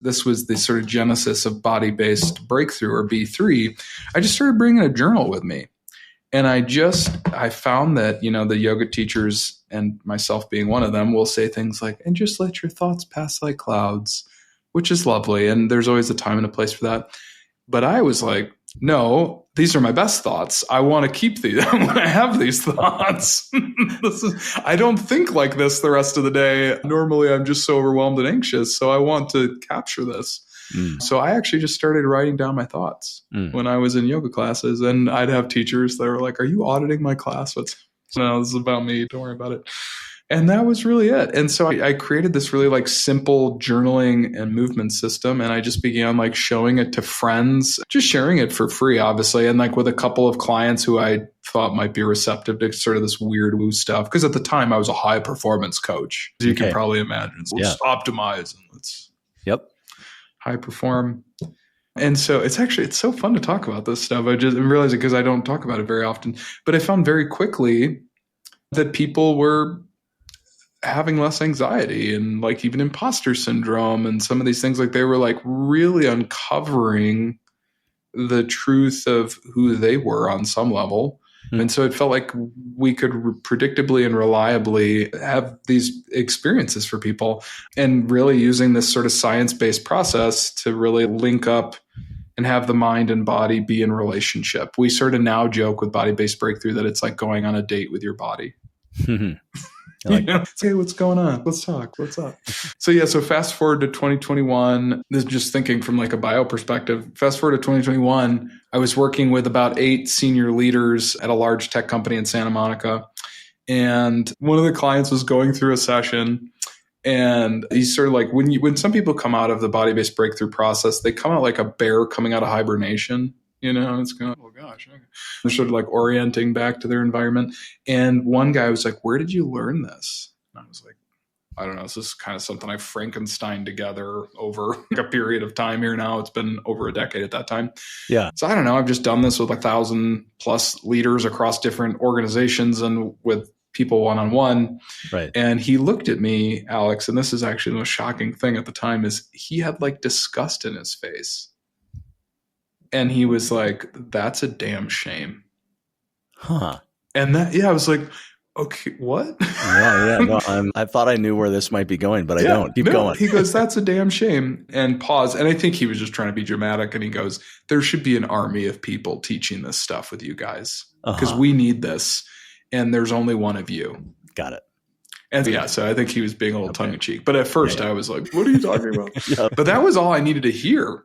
this was the sort of genesis of body-based breakthrough, or B3, I just started bringing a journal with me. And I found that, the yoga teachers, and myself being one of them, will say things like, and just let your thoughts pass like clouds, which is lovely. And there's always a time and a place for that. But I was like, no, these are my best thoughts. I want to keep these when I have these thoughts. I don't think like this the rest of the day. Normally, I'm just so overwhelmed and anxious. So I want to capture this. So I actually just started writing down my thoughts when I was in yoga classes. And I'd have teachers that were like, are you auditing my class? No, this is about me. Don't worry about it. And that was really it. And so I created this really like simple journaling and movement system. And I just began like showing it to friends, just sharing it for free, obviously. And like with a couple of clients who I thought might be receptive to sort of this weird woo stuff. Because at the time I was a high performance coach, as you can probably imagine. So let's optimize and let's high perform. And so it's so fun to talk about this stuff. I just realized it because I don't talk about it very often. But I found very quickly that people were having less anxiety and like even imposter syndrome and some of these things. Like they were like really uncovering the truth of who they were on some level. And so it felt like we could predictably and reliably have these experiences for people, and really using this sort of science-based process to really link up and have the mind and body be in relationship. We sort of now joke with body-based breakthrough that it's like going on a date with your body. Hey, what's going on? Let's talk. What's up? So fast forward to 2021. This is just thinking from like a bio perspective. Fast forward to 2021, I was working with about 8 senior leaders at a large tech company in Santa Monica. And one of the clients was going through a session, and he's sort of like, when some people come out of the body-based breakthrough process, they come out like a bear coming out of hibernation. It's going, oh gosh, okay. They're sort of like orienting back to their environment. And one guy was like, where did you learn this? And I was like, I don't know. This is kind of something I Frankenstein together over a period of time here now. It's been over a decade at that time. Yeah. So I don't know. I've just done this with 1,000+ leaders across different organizations and with people one-on-one. Right. And he looked at me, Alex, and this is actually the most shocking thing at the time, is he had like disgust in his face. And he was like, that's a damn shame. Huh. And I was like, okay, what? No, I thought I knew where this might be going, but I don't. Keep going. He goes, that's a damn shame. And pause. And I think he was just trying to be dramatic. And he goes, there should be an army of people teaching this stuff with you guys, because we need this. And there's only one of you. Got it. And so I think he was being a little tongue in cheek. But at first I was like, what are you talking about? But that was all I needed to hear.